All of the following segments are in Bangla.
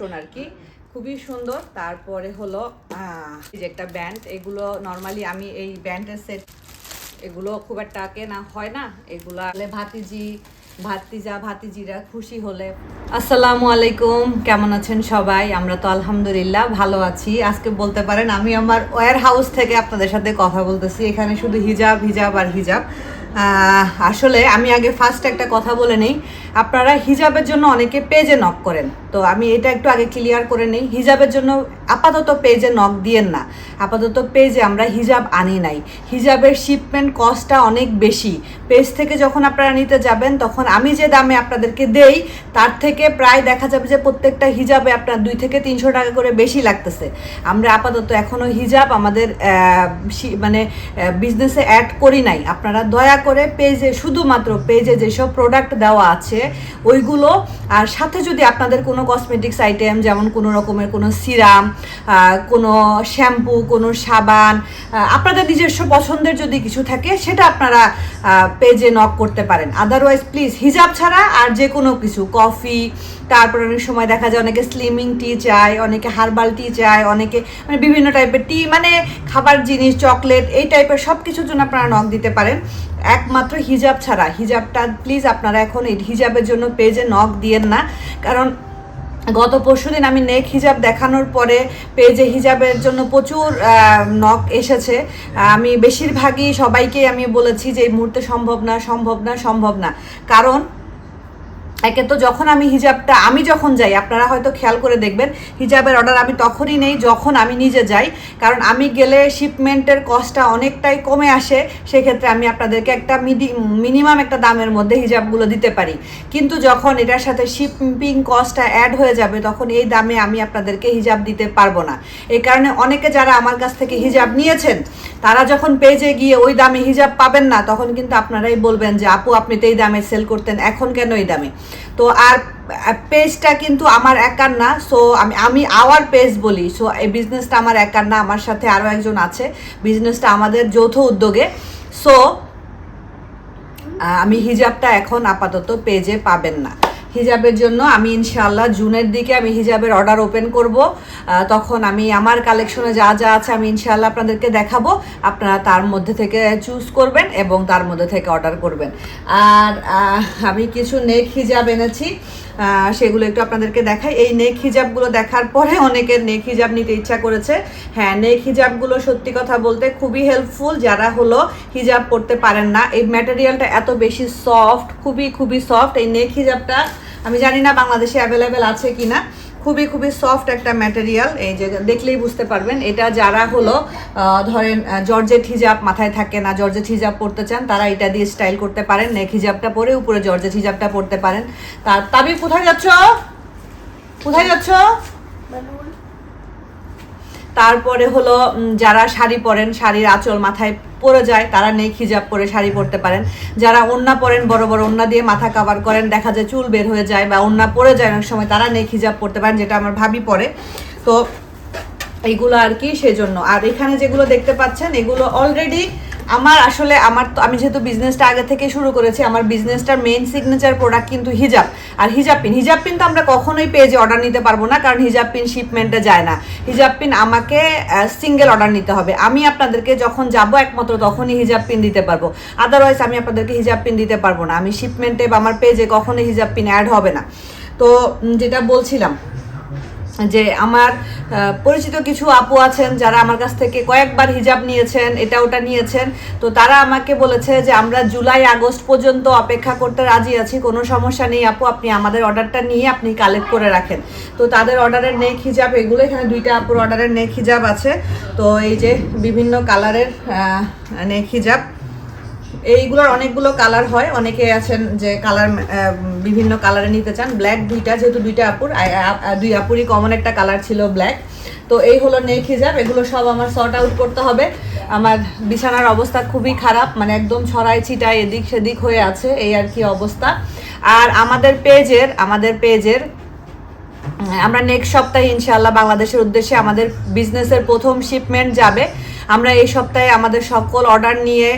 টোন আর কি, খুবই সুন্দর। তারপরে হলো এই যে একটা ব্যান্ড, এগুলো নর্মালি আমি এই ব্যান্ডের সেট এগুলো খুব একটা কেনা হয় না, এগুলা ভাতিজা ভাতিজিরা খুশি হলে। আসসালামু আলাইকুম, কেমন আছেন সবাই? আমরা তো আলহামদুলিল্লাহ ভালো আছি। আজকে বলতে পারেন আমি আমার ওয়্যার হাউস থেকে আপনাদের সাথে কথা বলতেছি। এখানে শুধু হিজাব হিজাব আর হিজাব। আসলে আমি আগে ফার্স্ট একটা কথা বলে নেই, আপনারা হিজাবের জন্য অনেকে পেজে নক করেন, তো আমি এটা একটু আগে ক্লিয়ার করে নেই। হিজাবের জন্য আপাতত পেজে নক দিয়েন না, আপাতত পেজে আমরা হিজাব আনি নাই। হিজাবের শিপমেন্ট কস্টটা অনেক বেশি। পেজ থেকে যখন আপনারা নিতে যাবেন তখন আমি যে দামে আপনাদেরকে দেই তার থেকে প্রায় দেখা যাবে যে প্রত্যেকটা হিজাবে আপনার 2 থেকে 300 টাকা করে বেশি লাগতেছে। আমরা আপাতত এখনও হিজাব আমাদের মানে বিজনেসে অ্যাড করি নাই। আপনারা দয়া করে পেজে, শুধুমাত্র পেজে যেসব প্রোডাক্ট দেওয়া আছে ওইগুলো, আর সাথে যদি আপনাদের কোনো কসমেটিক্স আইটেম যেমন কোনো রকমের কোনো সিরাম, কোনো শ্যাম্পু, কোনো সাবান, আপনাদের নিজস্ব পছন্দের যদি কিছু থাকে সেটা আপনারা পেজে নক করতে পারেন। আদারওয়াইজ প্লিজ হিজাব ছাড়া আর যে কোনো কিছু, কফি, তারপর অনেক সময় দেখা যায় অনেকে স্লিমিং টি চায়, অনেকে হার্বাল টি চায়, অনেকে মানে বিভিন্ন টাইপের টি, মানে খাবার জিনিস, চকলেট, এই টাইপের সব কিছুর জন্য আপনারা নক দিতে পারেন। একমাত্র হিজাব ছাড়া, হিজাবটা প্লিজ আপনারা এখন এই হিজাবের জন্য পেজে নক দিয়েন না। কারণ গত পরশুদিন আমি নেক হিজাব দেখানোর পরে পেজে হিজাবের জন্য প্রচুর নক এসেছে। আমি বেশিরভাগই সবাইকে আমি বলেছি যে এই মুহূর্তে সম্ভব না, সম্ভব না, সম্ভব না। কারণ একে তো যখন আমি যখন যাই, আপনারা হয়তো খেয়াল করে দেখবেন হিজাবের অর্ডার আমি তখনই নেই যখন আমি নিজে যাই, কারণ আমি গেলে শিপমেন্টের কস্টটা অনেকটাই কমে আসে। সেক্ষেত্রে আমি আপনাদেরকে একটা মিনিমাম একটা দামের মধ্যে হিজাবগুলো দিতে পারি। কিন্তু যখন এটার সাথে শিপিং কস্টটা অ্যাড হয়ে যাবে তখন এই দামে আমি আপনাদেরকে হিজাব দিতে পারবো না। এই কারণে অনেকে যারা আমার কাছ থেকে হিজাব নিয়েছেন তারা যখন পেজে গিয়ে ওই দামে হিজাব পাবেন না, তখন কিন্তু আপনারাই বলবেন যে আপু আপনি তো এই দামে সেল করতেন, এখন কেন এই দামে? তো আর পেজটা কিন্তু আমার একার না, সো আমি আওয়ার পেজ বলি। সো এই বিজনেসটা আমার একার না, আমার সাথে আরও একজন আছে, বিজনেসটা আমাদের যৌথ উদ্যোগে। সো আমি হিজাবটা এখন আপাতত পেজে পাবেন না। হিজাবের জন্য আমি ইনশাআল্লাহ জুনের দিকে আমি হিজাবের অর্ডার ওপেন করব। তখন আমি আমার কালেকশনে যা যা আছে আমি ইনশাআল্লাহ আপনাদেরকে দেখাবো। আপনারা তার মধ্যে থেকে চুজ করবেন এবং তার মধ্যে থেকে অর্ডার করবেন। আর আমি কিছু নেক হিজাব এনেছি, সেগুলো একটু আপনাদেরকে দেখাই। এই নেক হিজাবগুলো দেখার পরে অনেকের নেক হিজাব নিতে ইচ্ছা করেছে। হ্যাঁ, নেক হিজাবগুলো সত্যি কথা বলতে খুবই হেল্পফুল যারা হলো হিজাব পরতে পারেন না। এই ম্যাটেরিয়ালটা এত বেশি সফট, খুবই খুবই সফট। এই নেক হিজাবটা আমি জানি না বাংলাদেশে অ্যাভেলেবেল আছে কিনা। খুবই খুবই সফট একটা ম্যাটেরিয়াল, এই যে দেখলেই বুঝতে পারবেন। এটা যারা হলো ধরেন জর্জেট হিজাব মাথায় থাকে না, জর্জেট হিজাব পরতে চান, তারা এটা দিয়ে স্টাইল করতে পারেন। নেক হিজাবটা পরে উপরে জর্জেট হিজাবটা পরতে পারেন। তাবিব কোথায় যাচ্ছ? কোথায় যাচ্ছ? তারপরে হলো যারা শাড়ি পরেন, শাড়ির আঁচল মাথায় পরে যায়, তারা নেক হিজাব পরে শাড়ি পরতে পারেন। যারা ওড়না পরেন, বড় বড় ওড়না দিয়ে মাথা কাভার করেন, দেখা যায় চুল বের হয়ে যায় বা ওড়না পরে যায় অনেক সময়, তারা নেক হিজাব পরতে পারেন, যেটা আমার ভাবি পরে। তো এইগুলো আর কি সেজন্য। আর এখানে যেগুলো দেখতে পাচ্ছেন এগুলো অলরেডি আমি যেহেতু বিজনেসটা আগে থেকে শুরু করেছি, আমার বিজনেসটার মেইন সিগনেচার প্রোডাক্ট কিন্তু হিজাব আর হিজাব পিন তো আমরা কখনোই পেজে অর্ডার নিতে পারবো না, কারণ হিজাব পিন শিপমেন্টে যায় না। হিজাব পিন আমাকে সিঙ্গেল অর্ডার নিতে হবে। আমি আপনাদেরকে যখন যাব একমাত্র তখনই হিজাব পিন দিতে পারবো, আদারওয়াইজ আমি আপনাদেরকে হিজাব পিন দিতে পারবো না। আমি শিপমেন্টে বা আমার পেজে কখনোই হিজাব পিন অ্যাড হবে না। তো যেটা বলছিলাম যে আমার পরিচিত কিছু আপু আছেন যারা আমার কাছ থেকে কয়েকবার হিজাব নিয়েছেন, এটা ওটা নিয়েছেন। তো তারা আমাকে বলেছে যে আমরা জুলাই আগস্ট পর্যন্ত অপেক্ষা করতে রাজি আছি, কোনো সমস্যা নেই আপু, আপনি আমাদের অর্ডারটা নিয়ে আপনি কালেক্ট করে রাখেন। তো তাদের অর্ডারের নেক হিজাব এগুলো, এখানে 2টা আপুর অর্ডারের নেক হিজাব আছে। তো এই যে বিভিন্ন কালারের নেক হিজাব, এইগুলোর অনেকগুলো কালার হয়, অনেকে আছেন যে কালার বিভিন্ন কালারে নিতে চান। ব্ল্যাক 2টা, যেহেতু 2টা আপুর, 2 আপুরই কমন একটা কালার ছিল ব্ল্যাক। তো এই হলো নেক হিজাব, এগুলো সব আমার সর্ট আউট করতে হবে। আমার বিছানার অবস্থা খুবই খারাপ, মানে একদম ছড়াই ছিটাই এদিক সেদিক হয়ে আছে, এই আর কি অবস্থা। আর আমাদের পেজের আমরা নেক্সট সপ্তাহে ইনশাআল্লাহ বাংলাদেশের উদ্দেশ্যে আমাদের বিজনেসের প্রথম শিপমেন্ট যাবে। আমরা এই সপ্তাহে আমাদের সকল অর্ডার নিয়ে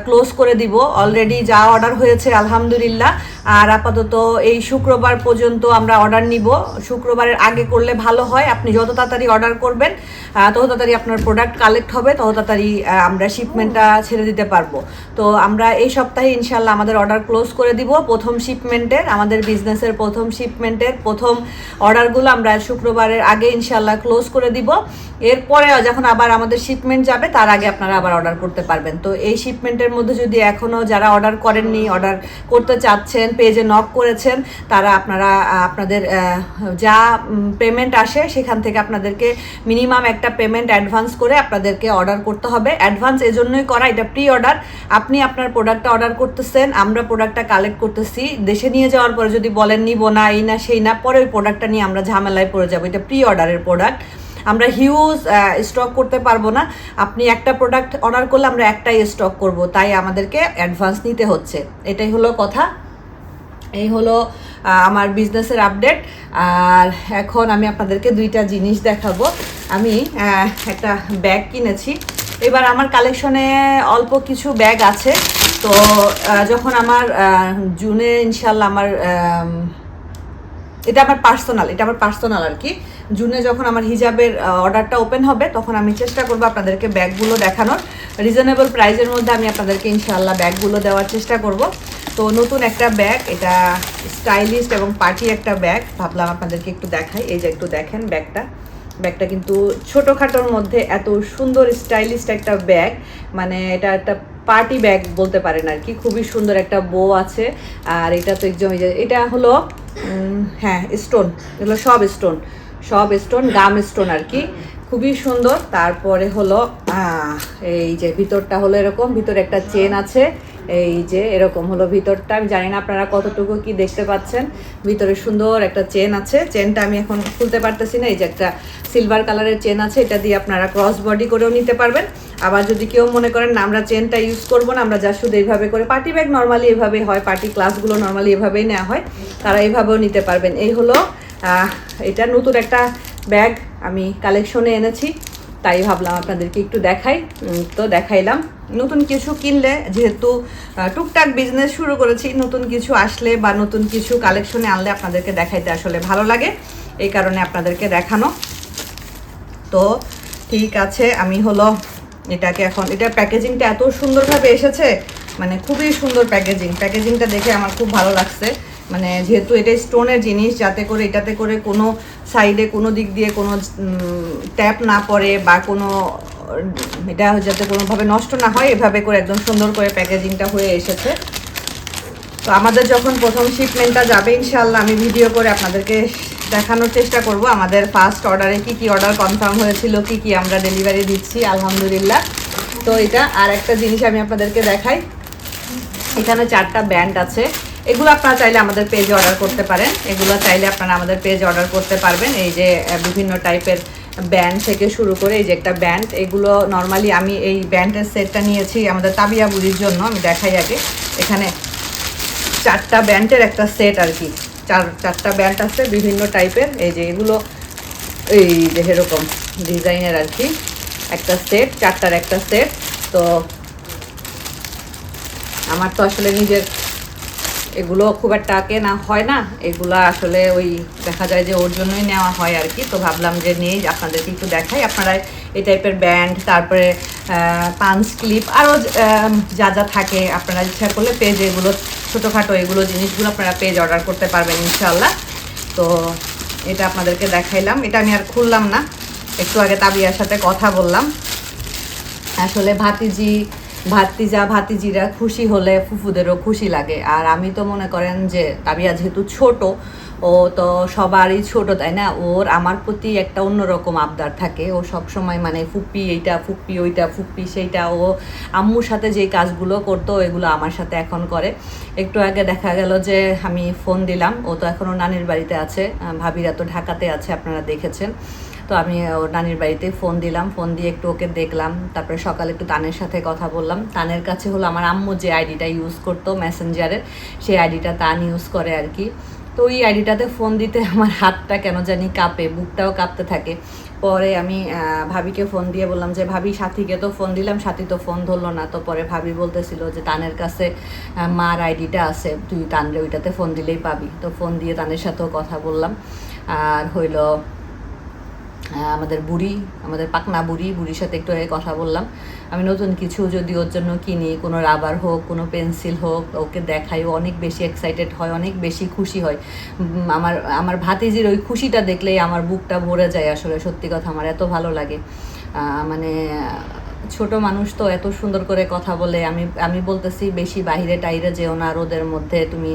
ক্লোজ করে দিব। অলরেডি যা অর্ডার হয়েছে আলহামদুলিল্লাহ আর আপাতত এই শুক্রবার পর্যন্ত আমরা অর্ডার নিব। শুক্রবারের আগে করলে ভালো হয়, আপনি যত তাড়াতাড়ি অর্ডার করবেন তত তাড়াতাড়ি আপনার প্রোডাক্ট কালেক্ট হবে, তত তাড়াতাড়ি আমরা শিপমেন্টটা ছেড়ে দিতে পারবো। তো আমরা এই সপ্তাহে ইনশাল্লাহ আমাদের অর্ডার ক্লোজ করে দিব। প্রথম শিপমেন্টের, আমাদের বিজনেসের প্রথম শিপমেন্টের প্রথম অর্ডারগুলো আমরা শুক্রবারের আগে ইনশাল্লাহ ক্লোজ করে দিব। এরপরে যখন আবার আমাদের শিপমেন্ট যাবে তার আগে আপনারা আবার অর্ডার করতে পারবেন। তো এই শিপমেন্টের মধ্যে যদি এখনও যারা অর্ডার করেননি, অর্ডার করতে চাচ্ছেন, পেজে নক করেছেন, তারা আপনারা আপনাদের যা পেমেন্ট আসে সেখান থেকে আপনাদেরকে মিনিমাম একটা পেমেন্ট অ্যাডভান্স করে আপনাদেরকে অর্ডার করতে হবে। অ্যাডভান্স এজন্যই করা, এটা প্রি অর্ডার। আপনি আপনার প্রোডাক্টটা অর্ডার করতেছেন, আমরা প্রোডাক্টটা কালেক্ট করতেছি, দেশে নিয়ে যাওয়ার পরে যদি বলেন নিব না, এই না সেই না, পরে ওই প্রোডাক্টটা নিয়ে আমরা ঝামেলায় পড়ে যাবো। এটা প্রি অর্ডারের প্রোডাক্ট, আমরা হিউজ স্টক করতে পারবো না। আপনি একটা প্রোডাক্ট অর্ডার করলে আমরা একটাই স্টক করব, তাই আমাদেরকে অ্যাডভান্স নিতে হচ্ছে। এটাই হলো কথা, এই হলো আমার বিজনেসের আপডেট। আর এখন আমি আপনাদেরকে দুইটা জিনিস দেখাবো। আমি একটা ব্যাগ কিনেছি। এবার আমার কালেকশনে অল্প কিছু ব্যাগ আছে। তো যখন আমার জুনে ইনশাল্লাহ আমার এটা আমার পার্সোনাল আর কি, জুনে যখন আমার হিজাবের অর্ডারটা ওপেন হবে তখন আমি চেষ্টা করবো আপনাদেরকে ব্যাগগুলো দেখানোর। রিজনেবল প্রাইসের মধ্যে আমি আপনাদেরকে ইনশাআল্লাহ ব্যাগগুলো দেওয়ার চেষ্টা করব। তো নতুন একটা ব্যাগ, এটা স্টাইলিস্ট এবং পার্টি একটা ব্যাগ, ভাবলাম আপনাদেরকে একটু দেখাই। এই যে একটু দেখেন ব্যাগটা কিন্তু ছোটোখাটোর মধ্যে এত সুন্দর স্টাইলিস্ট একটা ব্যাগ, মানে এটা একটা পার্টি ব্যাগ বলতে পারেন আর কি। খুবই সুন্দর একটা বো আছে। আর এটা তো একদম, এটা হলো হ্যাঁ স্টোন, এগুলো সব স্টোন গাম স্টোন আর কি, খুবই সুন্দর। তারপরে হলো এই যে ভিতরটা হলো এরকম, ভিতরে একটা চেন আছে, এই যে এরকম হলো ভিতরটা। আমি জানি না আপনারা কতটুকু কি দেখতে পাচ্ছেন, ভিতরে সুন্দর একটা চেন আছে। চেনটা আমি এখন খুলতে পারতেছি না। এই যে একটা সিলভার কালারের চেন আছে, এটা দিয়ে আপনারা ক্রস বডি করেও নিতে পারবেন। আবার যদি কেউ মনে করেন না আমরা চেনটা ইউজ করবো না, আমরা যা শুধু এইভাবে করে, পার্টি ব্যাগ নর্মালি এভাবে হয়, পার্টি ক্লাসগুলো নর্মালি এভাবেই নেওয়া হয়, তারা এইভাবেও নিতে পারবেন। এই হলো এটা নতুন একটা ব্যাগ আমি কালেকশনে এনেছি, তাই ভাবলাম আপনাদেরকে একটু দেখাই। তো দেখাইলাম। নতুন কিছু কিনলে, যেহেতু টুকটাক বিজনেস শুরু করেছি, নতুন কিছু আসলে বা নতুন কিছু কালেকশনে আনলে আপনাদেরকে দেখাইতে আসলে ভালো লাগে, এই কারণে আপনাদেরকে দেখানো। তো ঠিক আছে, আমি হলো এটাকে এখন, এটার প্যাকেজিংটা এত সুন্দরভাবে এসেছে, মানে খুবই সুন্দর প্যাকেজিংটা দেখে আমার খুব ভালো লাগছে। মানে যেহেতু এটা স্টোনের জিনিস, যাতে করে এটাতে করে কোনো সাইডে কোনো দিক দিয়ে কোনো ট্যাপ না পড়ে বা কোনো এটা যাতে কোনোভাবে নষ্ট না হয়, এভাবে করে একদম সুন্দর করে প্যাকেজিংটা হয়ে এসেছে। তো আমাদের যখন প্রথম শিপমেন্টটা যাবে ইনশাআল্লাহ আমি ভিডিও করে আপনাদেরকে দেখানোর চেষ্টা করব আমাদের ফার্স্ট অর্ডারে কি অর্ডার কনফার্ম হয়েছিল, কি আমরা ডেলিভারি দিচ্ছি আলহামদুলিল্লাহ। তো এটা আর একটা জিনিস আমি আপনাদেরকে দেখাই, এখানে 4টা ব্যান্ড আছে। এগুলো আপনারা চাইলে আমাদের পেজে অর্ডার করতে পারেন, এই যে বিভিন্ন টাইপের ব্যান্ড থেকে শুরু করে এই যে একটা ব্যান্ড, এগুলো নর্মালি আমি এই ব্যান্ডের সেটটা নিয়েছি আমাদের তাবিয়া বুড়ির জন্য। আমি দেখাই আগে, এখানে 4টা ব্যান্ডের একটা সেট আর কি, 4টা ব্যান্ড আছে বিভিন্ন টাইপের। এই যে এগুলো এই যে এরকম ডিজাইনের আর কি একটা সেট, 4টার একটা সেট। তো আমার তো আসলে নিজের এগুলো খুব একটা কেনা হয় না, এগুলো আসলে ওই দেখা যায় যে ওর জন্যই নেওয়া হয় আর কি। তো ভাবলাম যে নিয়ে আপনাদেরকে একটু দেখাই। আপনারা এই টাইপের ব্যান্ড, তারপরে পাঞ্চ ক্লিপ, আরও যা থাকে আপনারা ইচ্ছা করলে পেজে এগুলো ছোটোখাটো এগুলো জিনিসগুলো আপনারা পেজ অর্ডার করতে পারবেন ইনশাআল্লাহ। তো এটা আপনাদেরকে দেখাইলাম, এটা আমি আর খুললাম না, একটু আগে তাবিয়ার সাথে কথা বললাম। আসলে ভাতিজিরা খুশি হলে ফুফুদেরও খুশি লাগে। আর আমি তো মনে করেন যে তাবিয়া যেহেতু ছোট, ও তো সবারই ছোট তাই না, ওর আমার প্রতি একটা অন্যরকম আবদার থাকে। ও সব সময় মানে ফুপ্পি এইটা, ফুপ্পি ওইটা, ফুপ্পি সেইটা। ও আম্মুর সাথে যেই কাজগুলো করতো এগুলো আমার সাথে এখন করে। একটু আগে দেখা গেল যে আমি ফোন দিলাম, ও তো এখনও নানির বাড়িতে আছে, ভাবিরা তো ঢাকাতে আছে আপনারা দেখেছেন। তো আমি ওর নানির বাড়িতে ফোন দিলাম, ফোন দিয়ে একটু ওকে দেখলাম। তারপরে সকালে একটু তানের সাথে কথা বললাম। তানের কাছে হলো আমার আম্মু যে আইডিটা ইউজ করতো মেসেঞ্জারের, সেই আইডিটা তান ইউজ করে আর কি। তো ওই আইডিটাতে ফোন দিতে আমার হাতটা কেন জানি কাঁপে, বুকটাও কাঁপতে থাকে। পরে আমি ভাবিকে ফোন দিয়ে বললাম যে ভাবি সাথীকে তো ফোন দিলাম, সাথী তো ফোন ধরলো না। তো পরে ভাবি বলতেছিল যে তানের কাছে মার আইডিটা আছে, তুই তানরে ওইটাতে ফোন দিলেই পাবি। তো ফোন দিয়ে তানের সাথেও কথা বললাম। আর হইল আমাদের বুড়ি, আমাদের পাকনা বুড়ির সাথে একটু কথা বললাম। আমি নতুন কিছু যদি ওর জন্য কিনি, কোনো রাবার হোক, কোনো পেন্সিল হোক, ওকে দেখাই, ও অনেক বেশি এক্সাইটেড হয়, অনেক বেশি খুশি হয়। আমার আমার ভাতিজির ওই খুশিটা দেখলেই আমার বুকটা ভরে যায়। আসলে সত্যি কথা আমার এত ভালো লাগে। মানে ছোট মানুষ তো এত সুন্দর করে কথা বলে। আমি আমি বলতেছি বেশি বাহিরে টাইরে যেও না, রোদের মধ্যে তুমি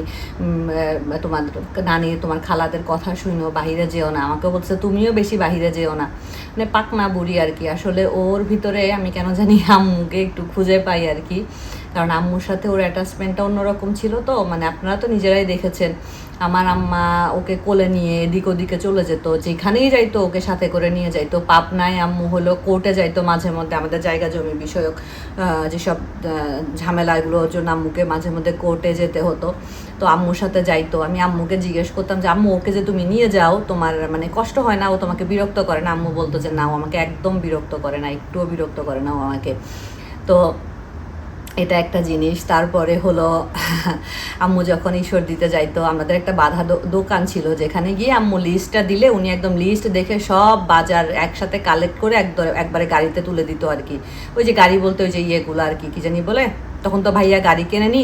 তোমার নানি তোমার খালাদের কথা শুনো, বাহিরে যেও না। আমাকে বলছে তুমিও বেশি বাহিরে যেও না। মানে পাকনা বুড়ি আর কি। আসলে ওর ভিতরে আমি কেন জানি আম্মুকে একটু খুঁজে পাই আর কি। কারণ আম্মুর সাথে ওর অ্যাটাচমেন্টটা অন্যরকম ছিল। তো মানে আপনারা তো নিজেরাই দেখেছেন, আমার আম্মা ওকে কোলে নিয়ে এদিক ওদিকে চলে যেত, যেখানেই যাইতো ওকে সাথে করে নিয়ে যাইতো। পাবনায় আম্মু হলো কোর্টে যাইতো মাঝে মধ্যে, আমাদের জায়গা জমি বিষয়ক যেসব ঝামেলাগুলোর জন্য আম্মুকে মাঝে মধ্যে কোর্টে যেতে হতো। তো আম্মুর সাথে যাইতো। আমি আম্মুকে জিজ্ঞেস করতাম যে আম্মু ওকে যে তুমি নিয়ে যাও, তোমার মানে কষ্ট হয় না, ও তোমাকে বিরক্ত করে না? আম্মু বলতো যে না, ও আমাকে একদম বিরক্ত করে না, একটুও বিরক্ত করে না ও আমাকে। তো এটা একটা জিনিস। তারপরে হলো আম্মু যখন ঈশ্বর দিতে যাইতো, আমাদের একটা বাঁধা দোকান ছিল, যেখানে গিয়ে আম্মু লিস্টটা দিলে উনি একদম লিস্ট দেখে সব বাজার একসাথে কালেক্ট করে একবারে গাড়িতে তুলে দিত আর কি। ওই যে গাড়ি বলতে ওই যে ইয়েগুলো আর কি, কি জানি বলে, তখন তো ভাইয়া গাড়ি কেনেনি,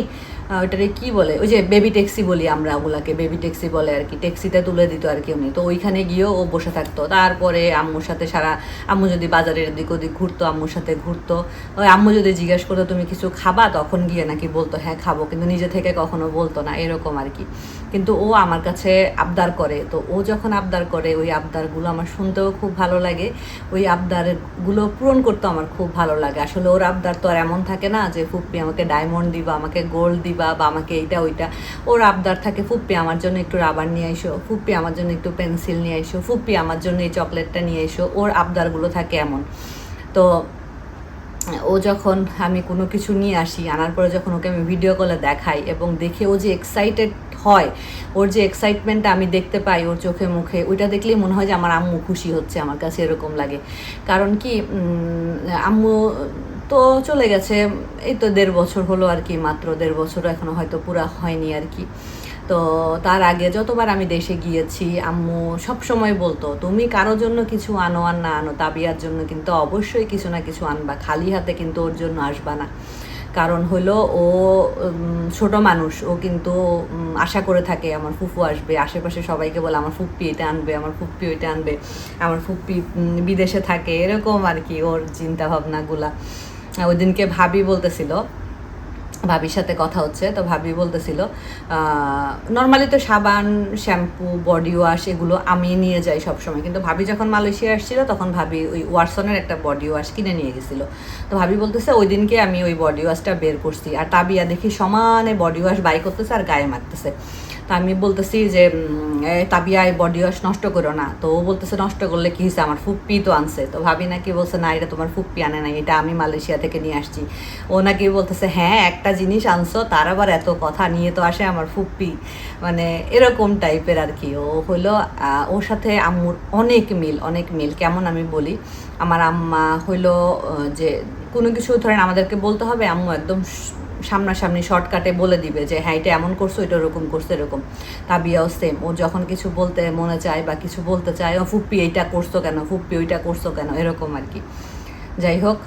ওইটারে কি বলে, ওই যে বেবি ট্যাক্সি বলি আমরা, ওগুলাকে বেবি ট্যাক্সি বলে আর কি। ট্যাক্সিতে তুলে দিত আর কি উনি। তো ওইখানে গিয়েও ও বসে থাকতো। তারপরে আম্মুর সাথে আম্মু যদি বাজারের দিক ওদিক ঘুরতো, আম্মুর সাথে ঘুরতো। ওই আম্মু যদি জিজ্ঞেস করতো তুমি কিছু খাবা, তখন গিয়ে নাকি বলতো হ্যাঁ খাবো, কিন্তু নিজে থেকে কখনো বলতো না, এরকম আর কি। কিন্তু ও আমার কাছে আবদার করে। তো ও যখন আবদার করে, ওই আবদারগুলো আমার শুনতেও খুব ভালো লাগে, ওই আবদারগুলো পূরণ করতে আমার খুব ভালো লাগে। আসলে ওর আবদার তো আর এমন থাকে না যে ফুপ্পি আমাকে ডায়মন্ড দিবা, আমাকে গোল্ড দিবা, বা আমাকে এইটা ওইটা। ওর আবদার থাকে ফুপ্পি আমার জন্য একটু রাবার নিয়ে এসো, ফুপ্পি আমার জন্য একটু পেন্সিল নিয়ে এসো, ফুপ্পি আমার জন্য এই চকলেটটা নিয়ে এসো। ওর আবদারগুলো থাকে এমন। তো ও যখন আমি কোনো কিছু নিয়ে আসি, আনার পরে যখন ওকে আমি ভিডিও কলে দেখাই এবং দেখে ও যে এক্সাইটেড হয়, ওর যে এক্সাইটমেন্টটা আমি দেখতে পাই ওর চোখে মুখে, ওইটা দেখলেই মনে হয় যে আমার আম্মু খুশি হচ্ছে। আমার কাছে এরকম লাগে। কারণ কি আম্মু তো চলে গেছে, এই তো 1.5 বছর হলো আর কি, মাত্র 1.5 বছরও এখনো হয়তো পুরা হয়নি আর কি। তো তার আগে যতবার আমি দেশে গিয়েছি, আম্মু সব সময় বলতো তুমি কারোর জন্য কিছু আনো আর না আনো, তাবিয়ার জন্য কিন্তু অবশ্যই কিছু না কিছু আনবা, খালি হাতে কিন্তু ওর জন্য আসবা না। কারণ হলো ও ছোট মানুষ, ও কিন্তু আশা করে থাকে আমার ফুফু আসবে, আশেপাশে সবাইকে বলে আমার ফুপ্পি এটা আনবে, আমার ফুপ্পি ওইটা আনবে, আমার ফুপ্পি বিদেশে থাকে, এরকম আর কি ওর চিন্তা ভাবনাগুলা। ওই দিনকে ভাবি বলতেছিল, ভাবির সাথে কথা হচ্ছে, তো ভাবি বলতেছিল নর্মালি তো সাবান, শ্যাম্পু, বডি ওয়াশ এগুলো আমি নিয়ে যাই সবসময়, কিন্তু ভাবি যখন মালয়েশিয়া আসছিল তখন ভাবি ওই ওয়াটসনের একটা বডি ওয়াশ কিনে নিয়ে গেছিলো। তো ভাবি বলতেছে ওই দিনকে আমি ওই বডি ওয়াশটা বের করছি, আর তাবিয়া দেখি সমানে বডি ওয়াশ বাই করতেছে আর গায়ে মারতেছে। তো আমি বলতেছি যে তাবিয়া এই বডি ওয়াশ নষ্ট করো না। তো ও বলতেছে নষ্ট করলে কি হয়েছে, আমার ফুপ্পি তো আনছে। তো ভাবি নাকি বলছে না, এটা তোমার ফুপ্পি আনে নাই, এটা আমি মালয়েশিয়া থেকে নিয়ে আসছি। ও নাকি বলতেছে হ্যাঁ একটা জিনিস আনছো, তার আবার এত কথা নিয়ে তো আসে আমার ফুপ্পি, মানে এরকম টাইপের আর কি। ও হলো ওর সাথে আম্মুর অনেক মিল, অনেক মিল। কেমন আমি বলি, আমার আম্মা হইলো যে কোনো কিছু ধরেন আমাদেরকে বলতে হবে, আম্মু একদম সামনাসামনি শর্টকাটে বলে দিবে যে হ্যাঁ এটা এমন করছো, এটা ওরকম করছো, এরকম। তাবিয়াও সেম, ও যখন কিছু বলতে মনে চায় বা কিছু বলতে চায়, ও ফুপ্পি এইটা করছো কেন, ফুপ্পি ওইটা করছো কেন, এরকম আর কি। যাই হোক,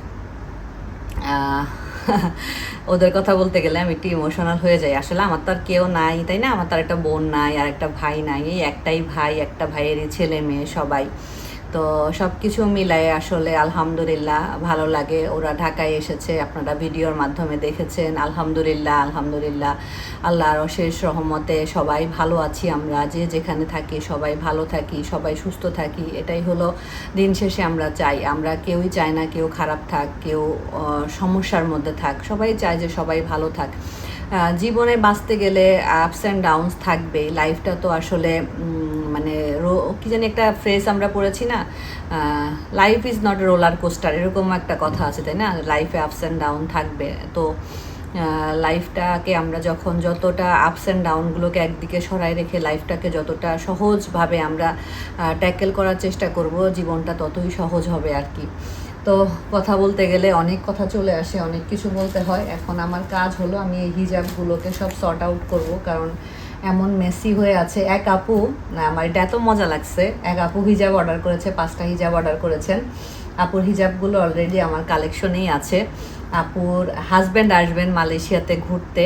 ওদের কথা বলতে গেলে আমি একটু ইমোশনাল হয়ে যাই। আসলে আমার তো আর কেউ নাই, তাই না? আমার তার একটা বোন নাই আর একটা ভাই নাই, এই একটাই ভাই, একটা ভাইয়েরই ছেলে মেয়ে সবাই। তো সব কিছু মিলায়ে আসলে আলহামদুলিল্লাহ ভালো লাগে। ওরা ঢাকায় এসেছে, আপনারা ভিডিওর মাধ্যমে দেখেছেন। আলহামদুলিল্লাহ, আলহামদুলিল্লাহ, আল্লাহর অশেষ রহমতে সবাই ভালো আছি। আমরা যে যেখানে থাকি সবাই ভালো থাকি, সবাই সুস্থ থাকি, এটাই হলো দিন শেষে আমরা চাই। আমরা কেউই চাই না কেউ খারাপ থাক, কেউ সমস্যার মধ্যে থাক, সবাই চায় যে সবাই ভালো থাক। জীবনে বাঁচতে গেলে আপস অ্যান্ড ডাউনস থাকবে। লাইফটা তো আসলে মানে কি জানি একটা ফ্রেজ আমরা পড়েছি না, life is not roller coaster, এরকম একটা কথা আছে, তাই না? লাইফে আপস অ্যান্ড ডাউন থাকবে। তো লাইফটাকে আমরা যখন যতটা আপস অ্যান্ড ডাউনগুলোকে একদিকে সরাই রেখে লাইফটাকে যতটা সহজভাবে আমরা ট্যাকেল করার চেষ্টা করব, জীবনটা ততই সহজ হবে আর কি। তো কথা বলতে গেলে অনেক কথা চলে আসে, অনেক কিছু বলতে হয়। এখন আমার কাজ হলো আমি এই হিজাবগুলোকে সব সর্ট আউট করব, কারণ এমন মেসি হয়ে আছে। এক আপু, আমার এটা এত মজা লাগছে, এক আপু হিজাব অর্ডার করেছে, 5টা হিজাব অর্ডার করেছেন। আপুর হিজাবগুলো অলরেডি আমার কালেকশনেই আছে। আপুর হাজব্যান্ড আসবেন মালয়েশিয়াতে ঘুরতে,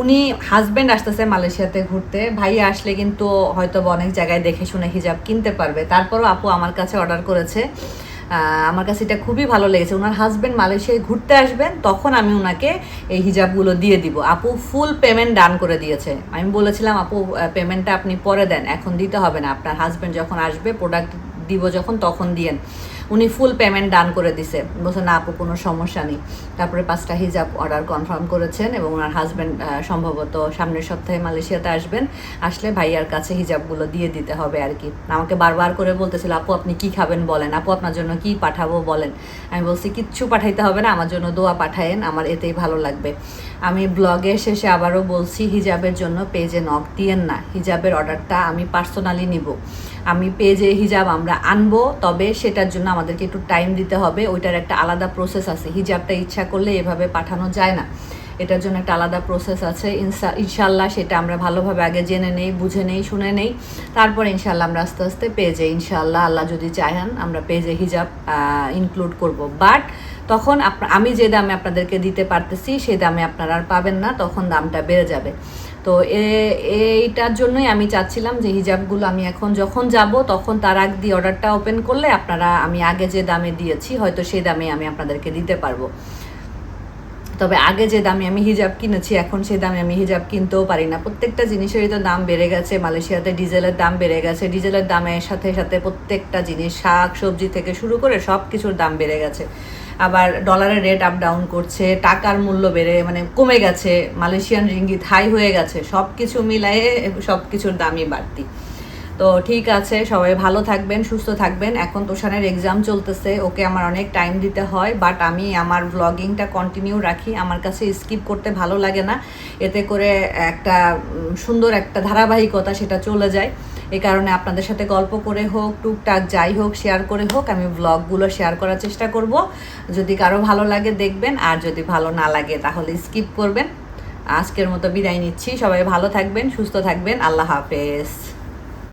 উনি হাজব্যান্ড আসতেছে মালয়েশিয়াতে ঘুরতে, ভাইয়া আসলে কিন্তু হয়তো অনেক জায়গায় দেখে শুনে হিজাব কিনতে পারবে। তারপরও আপু আমার কাছে অর্ডার করেছে, আমার কাছে এটা খুবই ভালো লেগেছে। ওনার হাজব্যান্ড মালয়েশিয়ায় ঘুরতে আসবেন, তখন আমি ওনাকে এই হিজাবগুলো দিয়ে দিব। আপু ফুল পেমেন্ট ডান করে দিয়েছে। আমি বলেছিলাম আপু পেমেন্টটা আপনি পরে দেন, এখন দিতে হবে না, আপনার হাজব্যান্ড যখন আসবে প্রোডাক্ট দিব যখন তখন দিয়েন। উনি ফুল পেমেন্ট ডান করে দিছে, বলছে না আপু কোনো সমস্যা নেই। তারপরে 5টা হিজাব অর্ডার কনফার্ম করেছেন এবং ওনার হাজব্যান্ড সম্ভবত সামনের সপ্তাহে মালয়েশিয়াতে আসবেন, আসলে ভাইয়ার কাছে হিজাবগুলো দিয়ে দিতে হবে আর কি। আমাকে বারবার করে বলতেছিল আপু আপনি কি খাবেন বলেন, আপু আপনার জন্য কি পাঠাবো বলেন। আমি বলছি কিচ্ছু পাঠাইতে হবে না, আমার জন্য দোয়া পাঠায়েন, আমার এতেই ভালো লাগবে। আমি ব্লগের শেষে আবারও বলছি, হিজাবের জন্য পেজে নক দিয়েন না, হিজাবের অর্ডারটা আমি পার্সোনালি নিব। আমি পেজে হিজাব আমরা আনবো, তবে সেটার জন্য আমাদেরকে একটু টাইম দিতে হবে, ওইটার একটা আলাদা প্রসেস আছে। হিজাবটা ইচ্ছা করলে এভাবে পাঠানো যায় না, এটার জন্য একটা আলাদা প্রসেস আছে। ইনশাল্লাহ সেটা আমরা ভালোভাবে আগে জেনে নেই, বুঝে নেই, শুনে নেই, তারপর ইনশাল্লাহ আমরা আস্তে আস্তে পেজে ইনশাল্লাহ আল্লাহ যদি চাহেন আমরা পেজে হিজাব ইনক্লুড করব। বাট তখন আমি যে দামে আপনাদেরকে দিতে পারতেছি সেই দামে আপনারা আর পাবেন না, তখন দামটা বেড়ে যাবে। তো এইটার জন্যই আমি চাচ্ছিলাম যে হিজাবগুলো আমি এখন যখন যাব তখন তার আগ দিয়ে অর্ডারটা ওপেন করলে আপনারা, আমি আগে যে দামে দিয়েছি হয়তো সেই দামে আমি আপনাদেরকে দিতে পারবো। তবে আগে যে দামে আমি হিজাব কিনেছি এখন সেই দামে আমি হিজাব কিনতেও পারি না। প্রত্যেকটা জিনিসেরই তো দাম বেড়ে গেছে, মালয়েশিয়াতে ডিজেলের দাম বেড়ে গেছে, ডিজেলের দামের সাথে সাথে প্রত্যেকটা জিনিস শাক সবজি থেকে শুরু করে সব কিছুর দাম বেড়ে গেছে। আবার ডলারের রেট আপ ডাউন করছে, টাকার মূল্য বেড়ে কমে গেছে, মালয়েশিয়ান রিঙ্গিত হাই হয়ে গেছে, সব কিছু মিলায়ে সব কিছুর দামই বাড়তি। তো ঠিক আছে, সবাই ভালো থাকবেন, সুস্থ থাকবেন। এখন তোষানের এক্সাম চলতেছে, ওকে আমার অনেক টাইম দিতে হয়, বাট আমি আমার ব্লগিংটা কন্টিনিউ রাখি। আমার কাছে স্কিপ করতে ভালো লাগে না, এতে করে একটা সুন্দর একটা ধারাবাহিকতা সেটা চলে যায়। এই কারণে আপনাদের সাথে গল্প করে হোক, টুকটাক যাই হোক, শেয়ার করে হোক, আমি ব্লগগুলো শেয়ার করার চেষ্টা করব। যদি কারো ভালো লাগে দেখবেন, আর যদি ভালো না লাগে তাহলে স্কিপ করবেন। আজকের মতো বিদায় নিচ্ছি, সবাই ভালো থাকবেন, সুস্থ থাকবেন, আল্লাহ হাফেজ।